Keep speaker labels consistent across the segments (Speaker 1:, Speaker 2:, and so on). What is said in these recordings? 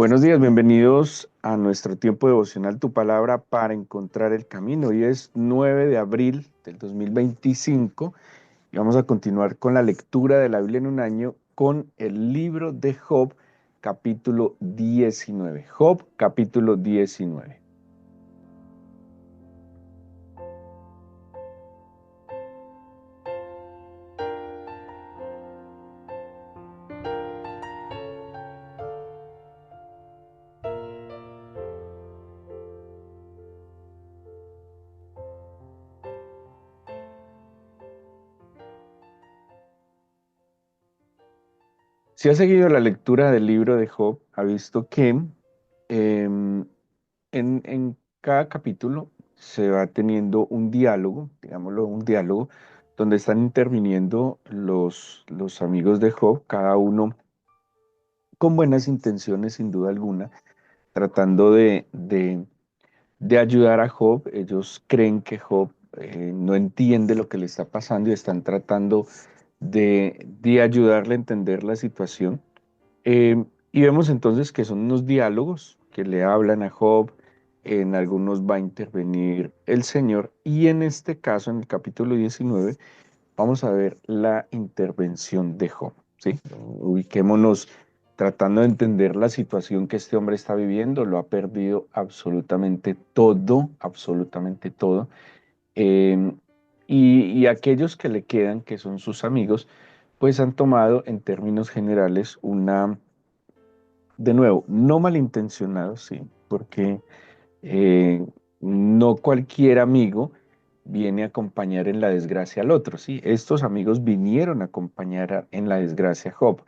Speaker 1: Buenos días, bienvenidos a nuestro tiempo devocional, tu palabra para encontrar el camino. Hoy es 9 de abril del 2025 y vamos a continuar con la lectura de la Biblia en un año con el libro de Job, capítulo 19. Job, capítulo 19. Si ha seguido la lectura del libro de Job, ha visto que em, en cada capítulo se va teniendo un diálogo, digámoslo, un diálogo, donde están interviniendo los amigos de Job, cada uno con buenas intenciones, sin duda alguna, tratando de ayudar a Job. Ellos creen que Job no entiende lo que le está pasando y están tratando de ayudarle a entender la situación. Y vemos entonces que son unos diálogos que le hablan a Job, en algunos va a intervenir el Señor, y en este caso, en el capítulo 19, vamos a ver la intervención de Job, ¿sí? Ubiquémonos tratando de entender la situación que este hombre está viviendo. Lo ha perdido absolutamente todo. Eh, y aquellos que le quedan, que son sus amigos, pues han tomado en términos generales de nuevo, no malintencionados, sí, porque eh, no cualquier amigo viene a acompañar en la desgracia al otro, sí. Estos amigos vinieron a acompañar en la desgracia a Job,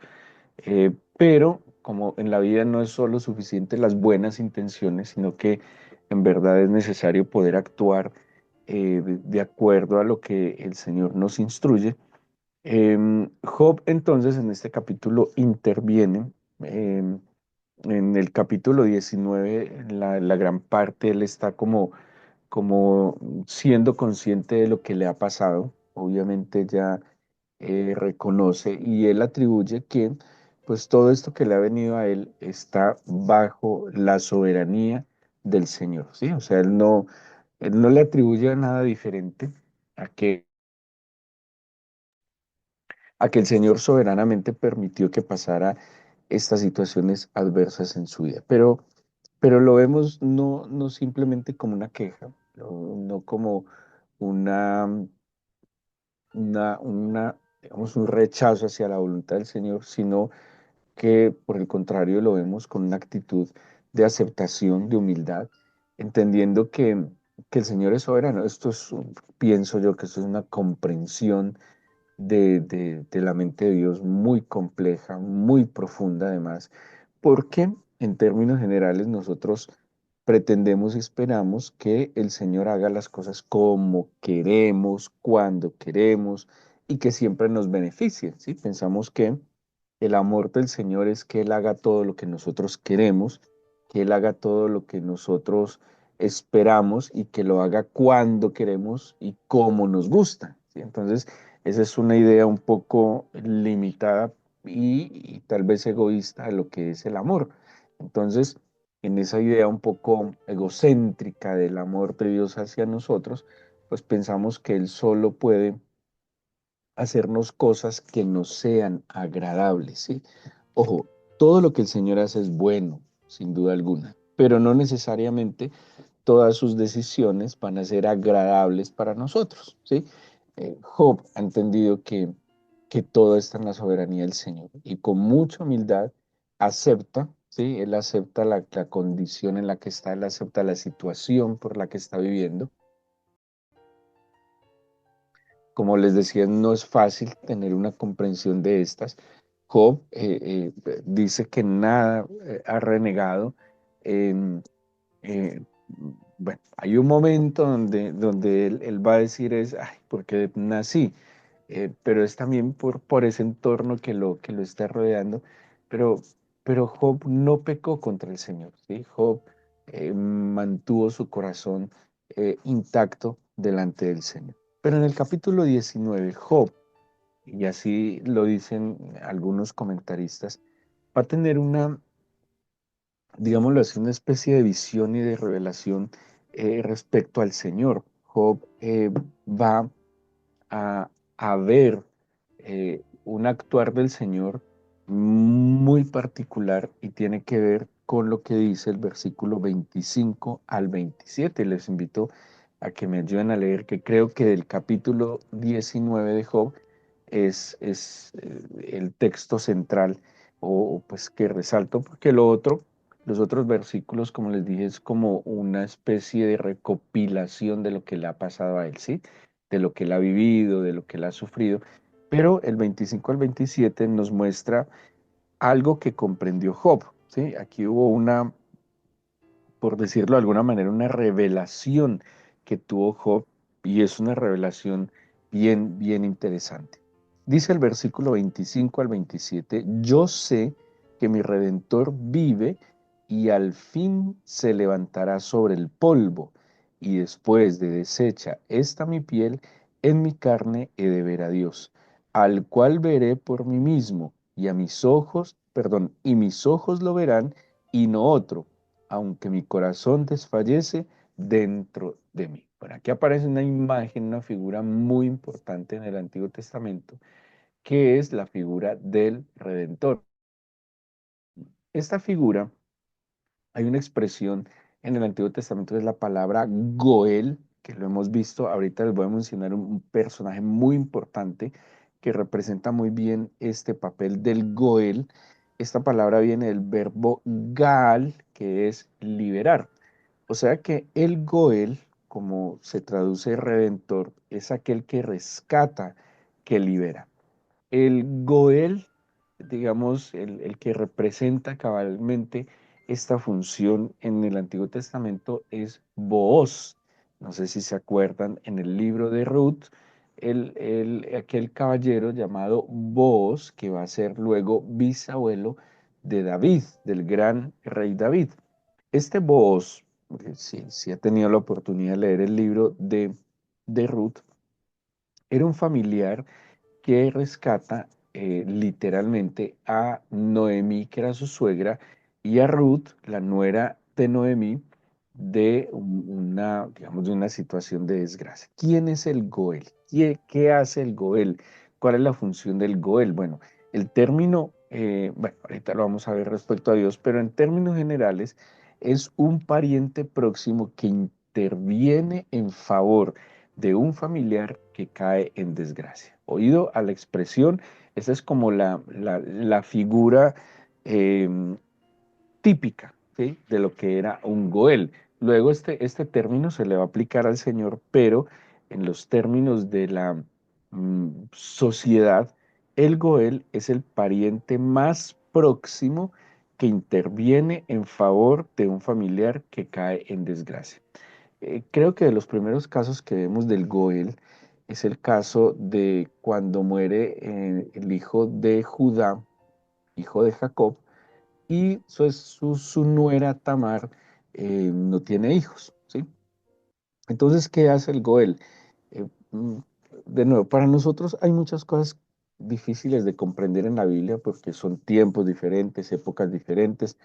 Speaker 1: pero como en la vida no es solo suficiente las buenas intenciones, sino que en verdad es necesario poder actuar de acuerdo a lo que el Señor nos instruye. Job entonces en este capítulo interviene. En el capítulo 19, la gran parte, él está como siendo consciente de lo que le ha pasado. Obviamente ya reconoce y él atribuye que pues todo esto que le ha venido a él está bajo la soberanía del Señor, ¿sí? O sea, él no le atribuye nada diferente a que el Señor soberanamente permitió que pasara estas situaciones adversas en su vida. Pero lo vemos no simplemente como una queja, no como una, digamos, un rechazo hacia la voluntad del Señor, sino que por el contrario lo vemos con una actitud de aceptación, de humildad, entendiendo que el Señor es soberano. Pienso yo que esto es una comprensión de la mente de Dios muy compleja, muy profunda además, porque en términos generales nosotros pretendemos y esperamos que el Señor haga las cosas como queremos, cuando queremos y que siempre nos beneficie, ¿sí? Pensamos que el amor del Señor es que Él haga todo lo que nosotros queremos, que Él haga todo lo que nosotros esperamos y que lo haga cuando queremos y como nos gusta, ¿sí? Entonces, esa es una idea un poco limitada y tal vez egoísta de lo que es el amor. Entonces, en esa idea un poco egocéntrica del amor de Dios hacia nosotros, pues pensamos que Él solo puede hacernos cosas que nos sean agradables, ¿sí? Ojo, todo lo que el Señor hace es bueno, sin duda alguna, pero no necesariamente todas sus decisiones van a ser agradables para nosotros, ¿sí? Job ha entendido que todo está en la soberanía del Señor y con mucha humildad acepta, ¿sí? Él acepta la condición en la que está, él acepta la situación por la que está viviendo. Como les decía, no es fácil tener una comprensión de estas. Job dice que nada ha renegado. em, eh, bueno, hay un momento donde él va a decir es, ay, porque nací. Pero es también por ese entorno que lo está rodeando. Pero, pero Job no pecó contra el Señor, ¿sí? Job mantuvo su corazón intacto delante del Señor. Pero en el capítulo 19, Job, y así lo dicen algunos comentaristas, va a tener digámoslo así, una especie de visión y de revelación respecto al Señor. Job va a, a ver un actuar del Señor muy particular y tiene que ver con lo que dice el versículo 25 al 27. Les invito a que me ayuden a leer, que creo que del capítulo 19 de Job es el texto central o pues que resalto, porque lo otro, los otros versículos, como les dije, es como una especie de recopilación de lo que le ha pasado a él, ¿sí? De lo que él ha vivido, de lo que él ha sufrido, pero el 25 al 27 nos muestra algo que comprendió Job, ¿sí? Aquí hubo una, por decirlo de alguna manera, una revelación que tuvo Job y es una revelación bien interesante. Dice el versículo 25 al 27, yo sé que mi redentor vive y al fin se levantará sobre el polvo y después de deshecha esta mi piel, en mi carne he de ver a Dios, al cual veré por mí mismo y a mis ojos, perdón, y mis ojos lo verán y no otro aunque mi corazón desfallece dentro de mí. Bueno, aquí aparece una imagen, una figura muy importante en el Antiguo Testamento, que es la figura del Redentor. Esta figura, hay una expresión en el Antiguo Testamento, es la palabra Goel, que lo hemos visto, ahorita les voy a mencionar un personaje muy importante que representa muy bien este papel del Goel. Esta palabra viene del verbo Gaal, que es liberar. O sea que el Goel, como se traduce redentor, es aquel que rescata, que libera. El Goel, digamos, el que representa cabalmente esta función en el Antiguo Testamento es Booz. No sé si se acuerdan, en el libro de Ruth, aquel caballero llamado Booz, que va a ser luego bisabuelo de David, del gran rey David. Este Booz, si ha tenido la oportunidad de leer el libro de Ruth, era un familiar que rescata literalmente a Noemí, que era su suegra, y a Ruth, la nuera de Noemí, de una, digamos, de una situación de desgracia. ¿Quién es el Goel? ¿Qué hace el Goel? ¿Cuál es la función del Goel? Bueno, el término, bueno, ahorita lo vamos a ver respecto a Dios, pero en términos generales es un pariente próximo que interviene en favor de un familiar que cae en desgracia. Oído a la expresión, esa es como la figura eh, típica, ¿sí? De lo que era un Goel. Luego este término se le va a aplicar al Señor, pero en los términos de la sociedad, el Goel es el pariente más próximo que interviene en favor de un familiar que cae en desgracia. Creo que de los primeros casos que vemos del Goel es el caso de cuando muere el hijo de Judá, hijo de Jacob, y su nuera Tamar no tiene hijos, ¿sí? Entonces, ¿qué hace el Goel? Eh, mm, de nuevo, para nosotros hay muchas cosas difíciles de comprender en la Biblia porque son tiempos diferentes, épocas diferentes,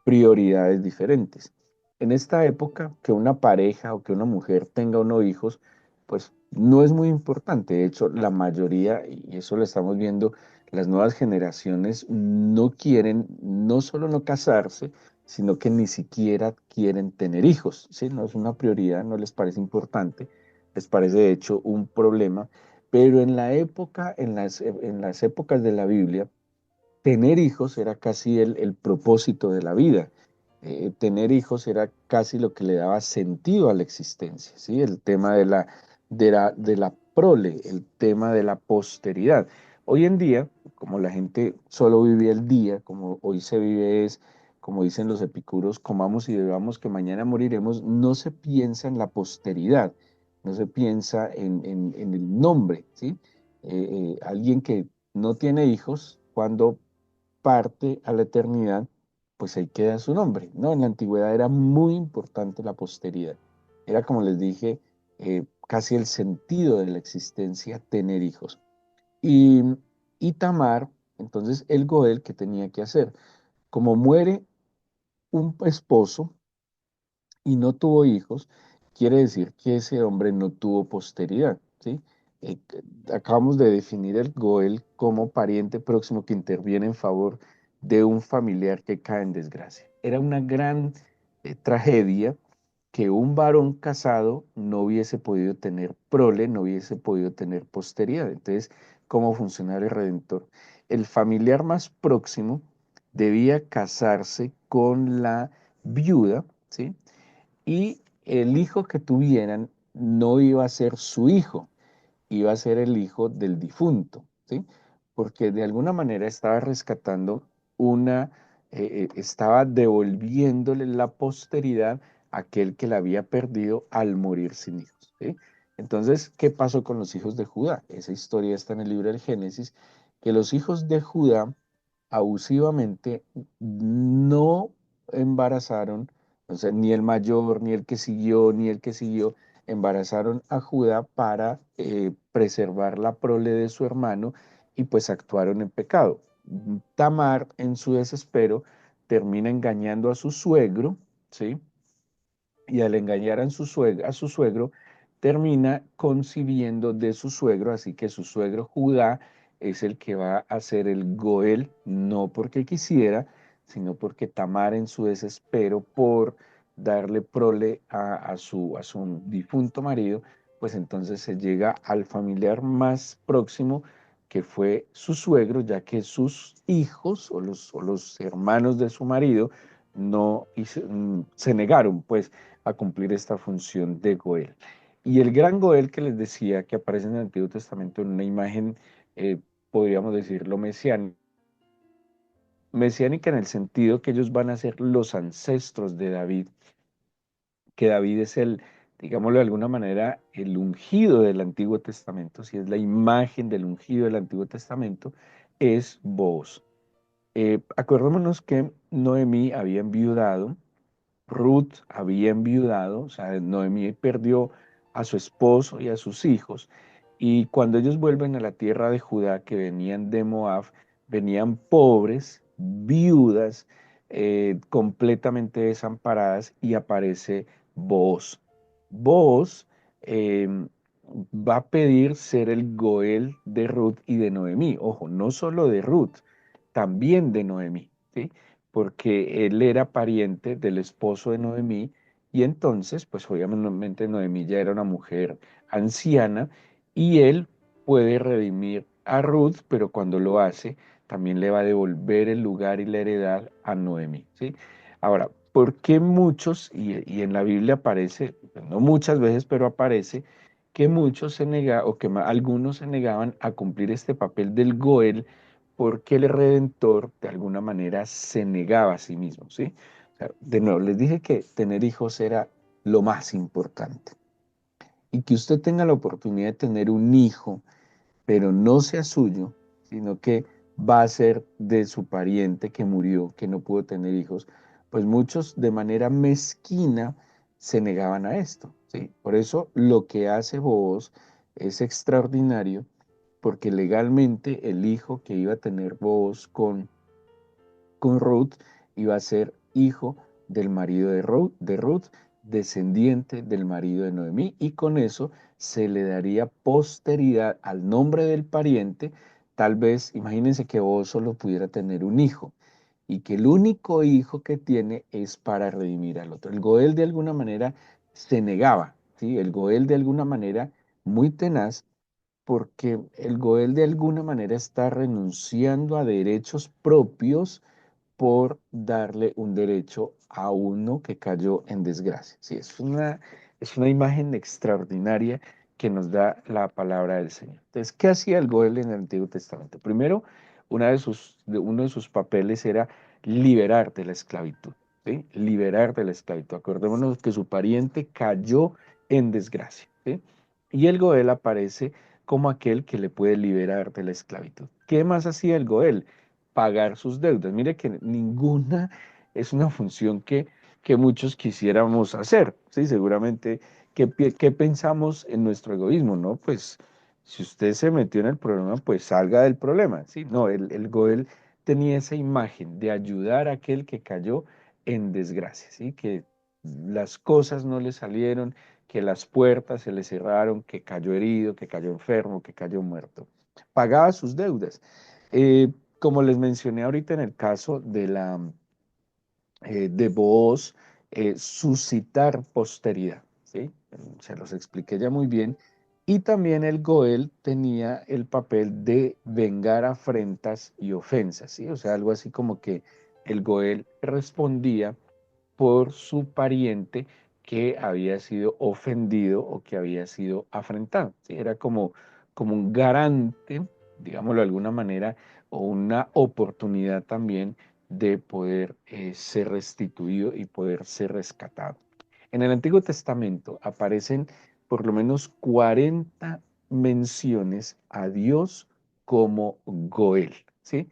Speaker 1: prioridades diferentes. En esta época, que una pareja o que una mujer tenga o no hijos, pues no es muy importante. De hecho, la mayoría, y eso lo estamos viendo, las nuevas generaciones no quieren no solo no casarse, sino que ni siquiera quieren tener hijos, ¿sí? No es una prioridad, no les parece importante, les parece de hecho un problema, pero en la época, en las épocas de la Biblia, tener hijos era casi el propósito de la vida. Tener hijos era casi lo que le daba sentido a la existencia, ¿sí? El tema de la prole, el tema de la posteridad. Hoy en día, como la gente solo vive el día, como hoy se vive es, como dicen los epicuros, comamos y bebamos que mañana moriremos, no se piensa en la posteridad, no se piensa en el nombre, ¿sí? Alguien que no tiene hijos, cuando parte a la eternidad, pues ahí queda su nombre, ¿no? En la antigüedad era muy importante la posteridad. Era, como les dije, casi el sentido de la existencia tener hijos. Y, y Tamar, entonces el Goel, ¿qué tenía que hacer? Como muere un esposo y no tuvo hijos, quiere decir que ese hombre no tuvo posteridad, ¿sí? Acabamos de definir el Goel como pariente próximo que interviene en favor de un familiar que cae en desgracia. Era una gran tragedia que un varón casado no hubiese podido tener prole, no hubiese podido tener posteridad. Entonces, ¿cómo funcionaba el Redentor? El familiar más próximo debía casarse con la viuda, ¿sí? Y el hijo que tuvieran no iba a ser su hijo, iba a ser el hijo del difunto, ¿sí? Porque de alguna manera estaba rescatando estaba devolviéndole la posteridad a aquel que la había perdido al morir sin hijos, ¿sí? Entonces, ¿qué pasó con los hijos de Judá? Esa historia está en el libro del Génesis, que los hijos de Judá abusivamente no embarazaron, o sea, ni el mayor, ni el que siguió, ni el que siguió, embarazaron a Judá para preservar la prole de su hermano y pues actuaron en pecado. Tamar, en su desespero, termina engañando a su suegro, ¿sí? Y al engañar a su suegro, termina concibiendo de su suegro, así que su suegro Judá es el que va a ser el Goel, no porque quisiera, sino porque Tamar en su desespero por darle prole a su difunto marido, pues entonces se llega al familiar más próximo, que fue su suegro, ya que sus hijos o los hermanos de su marido no se negaron, pues, a cumplir esta función de Goel. Y el gran Goel que les decía que aparece en el Antiguo Testamento en una imagen, eh, podríamos decirlo, mesiánica en el sentido que ellos van a ser los ancestros de David, que David es el, digámoslo de alguna manera, el ungido del Antiguo Testamento, si es la imagen del ungido del Antiguo Testamento, es Booz. Acordémonos que Noemí había enviudado. Ruth había enviudado, o sea, Noemí perdió a su esposo y a sus hijos, y cuando ellos vuelven a la tierra de Judá, que venían de Moab, venían pobres, viudas, completamente desamparadas, y aparece Booz. Booz va a pedir ser el Goel de Ruth y de Noemí. Ojo, no solo de Ruth, también de Noemí, ¿sí? Porque él era pariente del esposo de Noemí y entonces, pues obviamente Noemí ya era una mujer anciana y él puede redimir a Ruth, pero cuando lo hace, también le va a devolver el lugar y la heredad a Noemí, ¿sí? Ahora, ¿por qué muchos, y en la Biblia aparece, pues, no muchas veces, pero aparece, que muchos se negaban, o que algunos se negaban a cumplir este papel del Goel, porque el Redentor de alguna manera se negaba a sí mismo, ¿sí? O sea, de nuevo, les dije que tener hijos era lo más importante. Y que usted tenga la oportunidad de tener un hijo, pero no sea suyo, sino que va a ser de su pariente que murió, que no pudo tener hijos, pues muchos de manera mezquina se negaban a esto, ¿sí? Por eso lo que hace Booz es extraordinario, porque legalmente el hijo que iba a tener Booz con Ruth iba a ser hijo del marido de Ruth, descendiente del marido de Noemí, y con eso se le daría posteridad al nombre del pariente. Tal vez, imagínense que vos solo pudiera tener un hijo y que el único hijo que tiene es para redimir al otro. El Goel de alguna manera se negaba, ¿sí? El Goel de alguna manera muy tenaz, porque el Goel de alguna manera está renunciando a derechos propios por darle un derecho a uno que cayó en desgracia. Sí, es una imagen extraordinaria que nos da la palabra del Señor. Entonces, ¿qué hacía el Goel en el Antiguo Testamento? Primero, uno de sus papeles era liberar de la esclavitud, ¿sí? Liberar de la esclavitud. Acordémonos que su pariente cayó en desgracia, ¿sí? Y el Goel aparece como aquel que le puede liberar de la esclavitud. ¿Qué más hacía el Goel? Pagar sus deudas. Mire que ninguna es una función que muchos quisiéramos hacer, ¿sí? Seguramente, ¿qué pensamos en nuestro egoísmo, no? Pues si usted se metió en el problema, pues salga del problema, ¿sí? No, el Goel tenía esa imagen de ayudar a aquel que cayó en desgracia, ¿sí? Que las cosas no le salieron, que las puertas se le cerraron, que cayó herido, que cayó enfermo, que cayó muerto. Pagaba sus deudas. Como les mencioné ahorita en el caso de Booz, suscitar posteridad, ¿sí? Se los expliqué ya muy bien. Y también el Goel tenía el papel de vengar afrentas y ofensas, ¿sí? O sea, algo así como que el Goel respondía por su pariente que había sido ofendido o que había sido afrentado, ¿sí? Era como un garante, digámoslo de alguna manera, o una oportunidad también de poder ser restituido y poder ser rescatado. En el Antiguo Testamento aparecen por lo menos 40 menciones a Dios como Goel, ¿sí?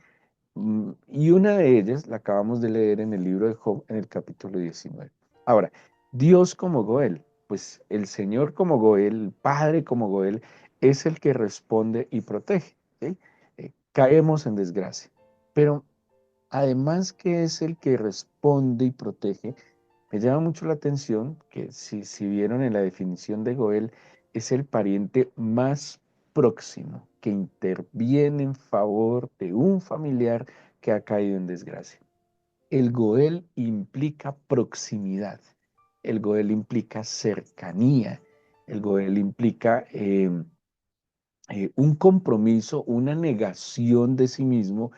Speaker 1: Y una de ellas la acabamos de leer en el libro de Job, en el capítulo 19. Ahora, Dios como Goel, pues el Señor como Goel, el Padre como Goel, es el que responde y protege, ¿sí? Caemos en desgracia. Pero además que es el que responde y protege, me llama mucho la atención que si vieron en la definición de Goel, es el pariente más próximo que interviene en favor de un familiar que ha caído en desgracia. El Goel implica proximidad, el Goel implica cercanía, el Goel implica un compromiso, una negación de sí mismo,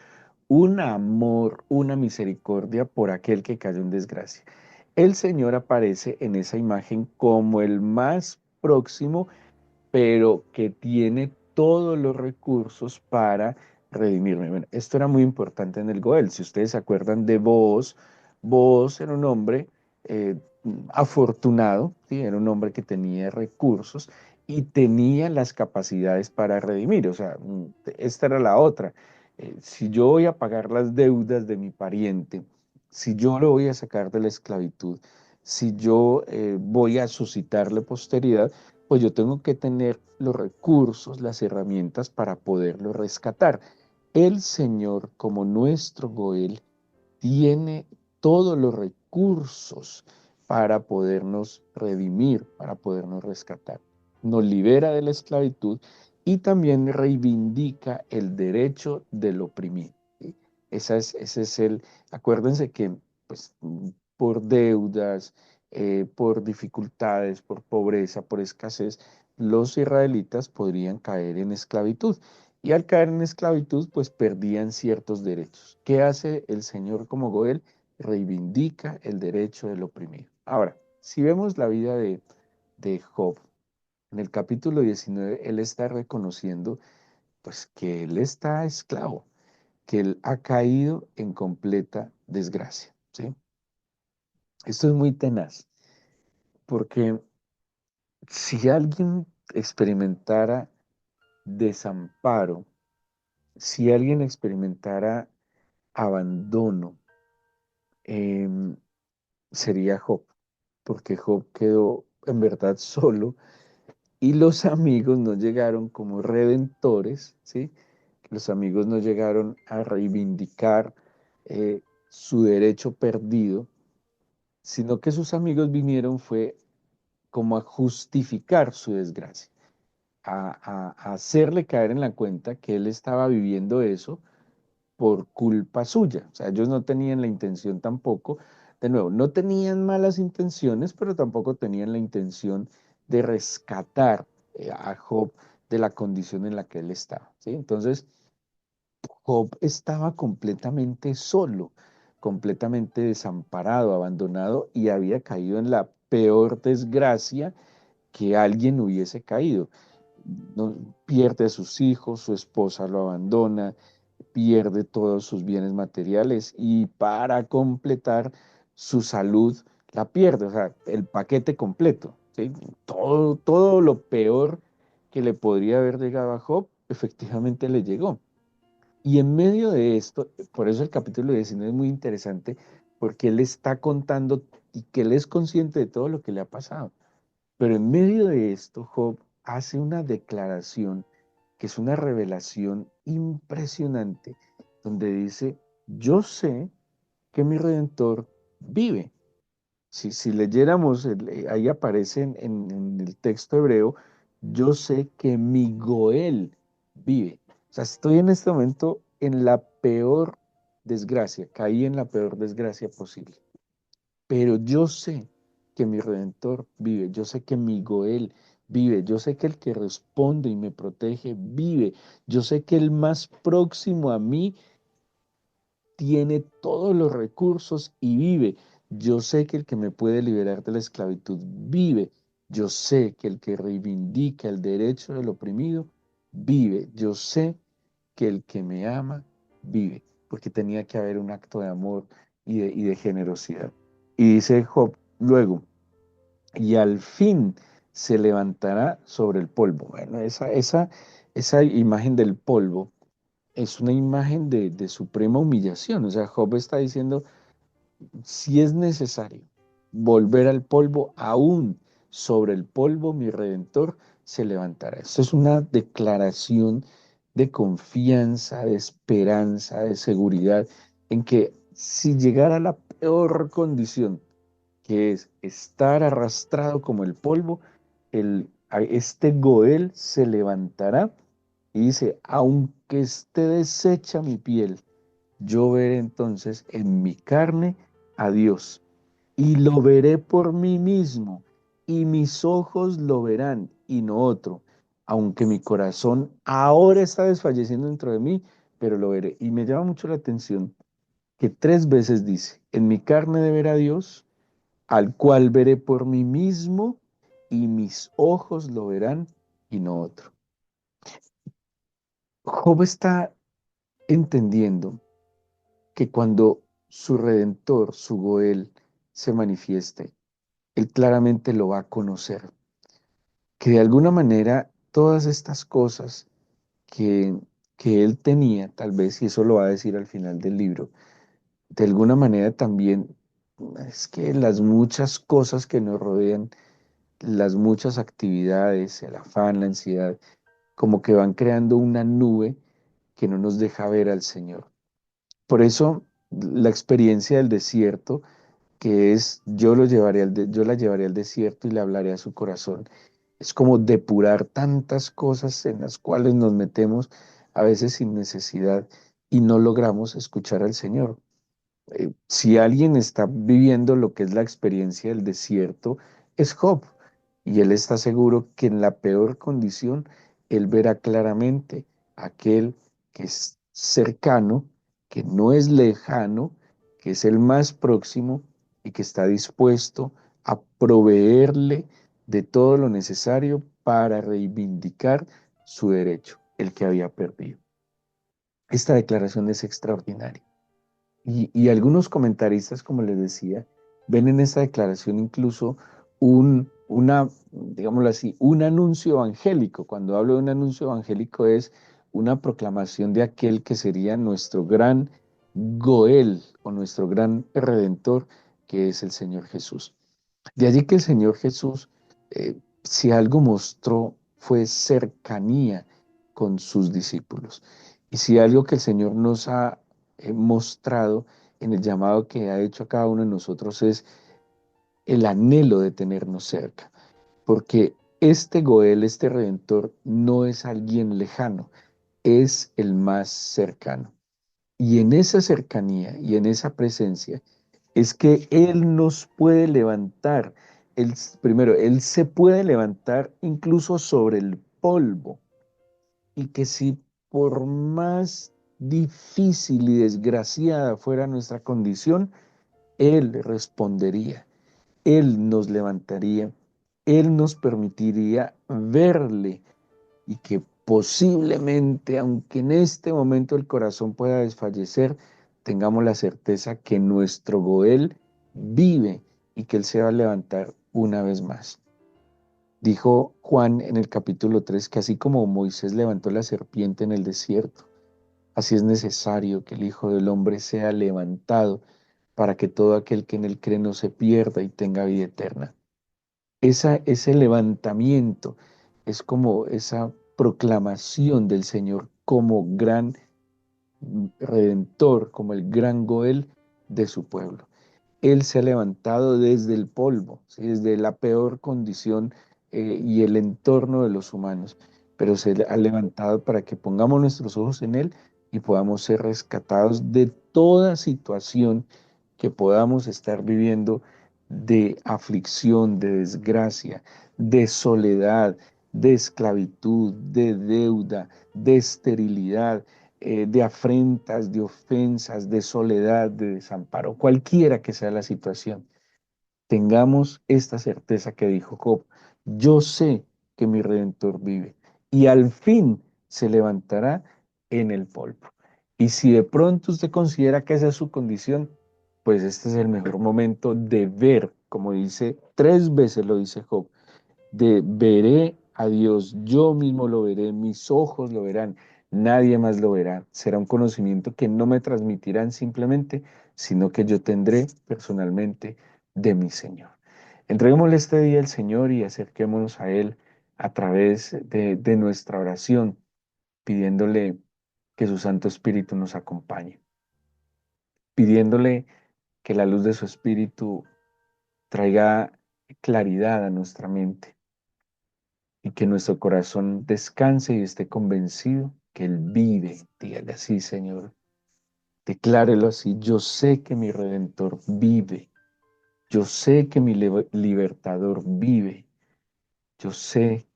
Speaker 1: un amor, una misericordia por aquel que cayó en desgracia. El Señor aparece en esa imagen como el más próximo, pero que tiene todos los recursos para redimirme. Bueno, esto era muy importante en el Goel. Si ustedes se acuerdan de Booz, Booz era un hombre eh, afortunado, ¿sí? Era un hombre que tenía recursos y tenía las capacidades para redimir. O sea, esta era la otra. Si yo voy a pagar las deudas de mi pariente, si yo lo voy a sacar de la esclavitud, si yo voy a suscitarle posteridad, pues yo tengo que tener los recursos, las herramientas para poderlo rescatar. El Señor, como nuestro Goel, tiene todos los recursos para podernos redimir, para podernos rescatar. Nos libera de la esclavitud y también reivindica el derecho del oprimido, ¿sí? Ese es acuérdense que pues, por deudas, por dificultades, por pobreza, por escasez, los israelitas podrían caer en esclavitud. Y al caer en esclavitud, pues perdían ciertos derechos. ¿Qué hace el Señor como Goel? Reivindica el derecho del oprimido. Ahora, si vemos la vida de Job, en el capítulo 19, él está reconociendo pues que él está esclavo, que él ha caído en completa desgracia, ¿sí? Esto es muy tenaz, porque si alguien experimentara desamparo, si alguien experimentara abandono, em, sería Job, porque Job quedó en verdad solo y los amigos no llegaron como redentores, ¿sí? Los amigos no llegaron a reivindicar su derecho perdido, sino que sus amigos vinieron fue como a justificar su desgracia, a hacerle caer en la cuenta que él estaba viviendo eso por culpa suya. O sea, ellos no tenían la intención tampoco, de nuevo, no tenían malas intenciones, pero tampoco tenían la intención de rescatar a Job de la condición en la que él estaba, ¿sí? Entonces, Job estaba completamente solo, completamente desamparado, abandonado y había caído en la peor desgracia que alguien hubiese caído. No, pierde a sus hijos, su esposa lo abandona, pierde todos sus bienes materiales y para completar su salud la pierde, o sea, el paquete completo, ¿sí? Todo lo peor que le podría haber llegado a Job, efectivamente le llegó. Y en medio de esto, por eso el capítulo 19 es muy interesante, porque él está contando y que él es consciente de todo lo que le ha pasado. Pero en medio de esto, Job hace una declaración que es una revelación impresionante, donde dice, yo sé que mi redentor vive. Si leyéramos, ahí aparece en el texto hebreo, yo sé que mi Goel vive. O sea, estoy en este momento en la peor desgracia, caí en la peor desgracia posible. Pero yo sé que mi Redentor vive, yo sé que mi Goel vive, yo sé que el que responde y me protege vive, yo sé que el más próximo a mí tiene todos los recursos y vive. Yo sé que el que me puede liberar de la esclavitud vive. Yo sé que el que reivindica el derecho del oprimido vive. Yo sé que el que me ama vive, porque tenía que haber un acto de amor y de generosidad. Y dice Job luego, y al fin se levantará sobre el polvo. Bueno, esa imagen del polvo es una imagen de suprema humillación. O sea, Job está diciendo, si es necesario volver al polvo, aún sobre el polvo mi redentor se levantará. Esto es una declaración de confianza, de esperanza, de seguridad, en que si llegara a la peor condición, que es estar arrastrado como el polvo, este Goel se levantará y dice, aunque esté deshecha mi piel, yo veré entonces en mi carne a Dios y lo veré por mí mismo y mis ojos lo verán y no otro, aunque mi corazón ahora está desfalleciendo dentro de mí, pero lo veré. Y me llama mucho la atención que 3 veces dice, en mi carne de ver a Dios, al cual veré por mí mismo y mis ojos lo verán y no otro. Job está entendiendo que cuando su redentor, su Goel, se manifieste, él claramente lo va a conocer, que de alguna manera todas estas cosas que, que él tenía, tal vez, y eso lo va a decir al final del libro, de alguna manera también es que las muchas cosas que nos rodean, las muchas actividades, el afán, la ansiedad, como que van creando una nube que no nos deja ver al Señor. Por eso la experiencia del desierto, que es yo la llevaré al desierto y le hablaré a su corazón, es como depurar tantas cosas en las cuales nos metemos a veces sin necesidad y no logramos escuchar al Señor. Si alguien está viviendo lo que es la experiencia del desierto, es Job. Y él está seguro que en la peor condición, él verá claramente aquel que es cercano, que no es lejano, que es el más próximo y que está dispuesto a proveerle de todo lo necesario para reivindicar su derecho, el que había perdido. Esta declaración es extraordinaria. Y algunos comentaristas, como les decía, ven en esta declaración incluso digámoslo así, un anuncio evangélico. Cuando hablo de un anuncio evangélico es una proclamación de aquel que sería nuestro gran Goel o nuestro gran redentor, que es el Señor Jesús. De allí que el Señor Jesús, si algo mostró, fue cercanía con sus discípulos. Y si algo que el Señor nos ha mostrado en el llamado que ha hecho a cada uno de nosotros es el anhelo de tenernos cerca. Porque este Goel, este Redentor, no es alguien lejano, es el más cercano. Y en esa cercanía y en esa presencia es que Él nos puede levantar. Primero, Él se puede levantar incluso sobre el polvo. Y que si por más difícil y desgraciada fuera nuestra condición, Él respondería, Él nos levantaría, Él nos permitiría verle y que posiblemente, aunque en este momento el corazón pueda desfallecer, tengamos la certeza que nuestro Goel vive y que Él se va a levantar una vez más. Dijo Juan en el capítulo 3 que así como Moisés levantó la serpiente en el desierto, así es necesario que el Hijo del Hombre sea levantado para que todo aquel que en él cree no se pierda y tenga vida eterna. Ese levantamiento es como esa proclamación del Señor como gran redentor, como el gran Goel de su pueblo. Él se ha levantado desde el polvo, ¿sí? Desde la peor condición y el entorno de los humanos, pero se ha levantado para que pongamos nuestros ojos en Él y podamos ser rescatados de toda situación que podamos estar viviendo de aflicción, de desgracia, de soledad, de esclavitud, de deuda, de esterilidad, de afrentas, de ofensas, de soledad, de desamparo, cualquiera que sea la situación. Tengamos esta certeza que dijo Job: yo sé que mi Redentor vive y al fin se levantará en el polvo. Y si de pronto usted considera que esa es su condición, pues este es el mejor momento de ver, como dice, 3 veces lo dice Job, de veré a Dios, yo mismo lo veré, mis ojos lo verán, nadie más lo verá. Será un conocimiento que no me transmitirán simplemente, sino que yo tendré personalmente de mi Señor. Entreguémosle este día al Señor y acerquémonos a Él a través de nuestra oración, pidiéndole que su Santo Espíritu nos acompañe, pidiéndole que la luz de su Espíritu traiga claridad a nuestra mente y que nuestro corazón descanse y esté convencido que Él vive. Dígale así, Señor. Declárelo así. Yo sé que mi Redentor vive. Yo sé que mi libertador vive. Yo sé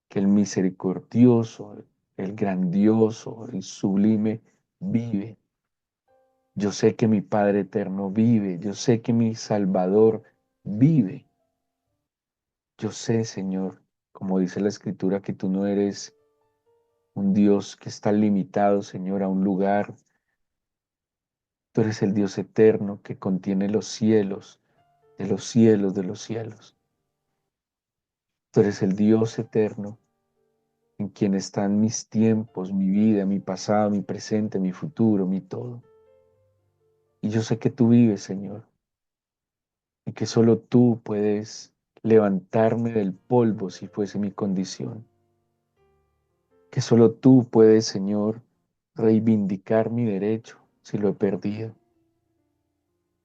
Speaker 1: que el misericordioso, el grandioso, el sublime vive. Yo sé que mi Padre eterno vive. Yo sé que mi Salvador vive. Yo sé, Señor, como dice la Escritura, que tú no eres un Dios que está limitado, Señor, a un lugar. Tú eres el Dios eterno que contiene los cielos, de los cielos, de los cielos. Tú eres el Dios eterno en quien están mis tiempos, mi vida, mi pasado, mi presente, mi futuro, mi todo. Y yo sé que tú vives, Señor, y que solo tú puedes levantarme del polvo si fuese mi condición. Que solo tú puedes, Señor, reivindicar mi derecho si lo he perdido.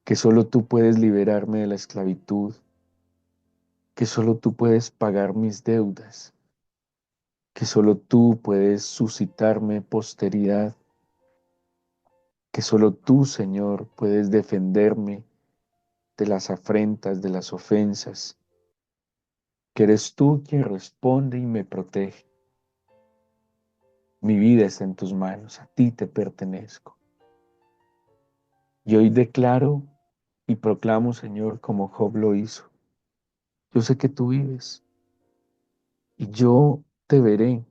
Speaker 1: Que solo tú puedes liberarme de la esclavitud, que solo tú puedes pagar mis deudas, que solo tú puedes suscitarme posteridad, que solo tú, Señor, puedes defenderme de las afrentas, de las ofensas, que eres tú quien responde y me protege. Mi vida está en tus manos, a ti te pertenezco. Y hoy declaro y proclamo, Señor, como Job lo hizo. Yo sé que tú vives y yo te veré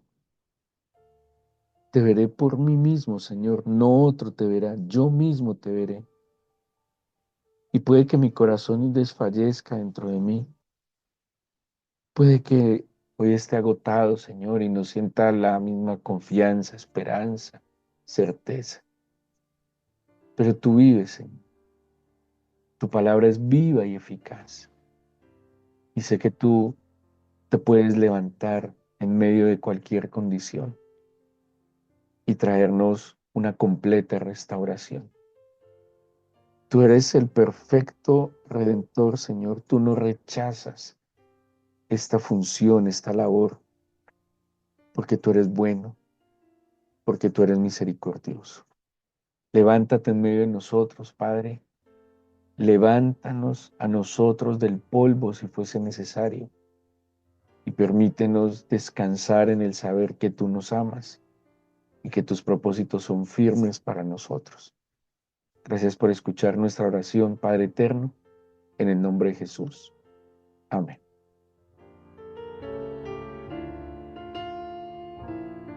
Speaker 1: por mí mismo, Señor, no otro te verá, yo mismo te veré. Y puede que mi corazón desfallezca dentro de mí, puede que hoy esté agotado, Señor, y no sienta la misma confianza, esperanza, certeza. Pero tú vives, Señor. Tu palabra es viva y eficaz. Y sé que tú te puedes levantar en medio de cualquier condición y traernos una completa restauración. Tú eres el perfecto Redentor, Señor. Tú no rechazas esta función, esta labor, porque tú eres bueno, porque tú eres misericordioso. Levántate en medio de nosotros, Padre. Levántanos a nosotros del polvo si fuese necesario y permítenos descansar en el saber que tú nos amas y que tus propósitos son firmes para nosotros. Gracias por escuchar nuestra oración, Padre eterno, en el nombre de Jesús. Amén.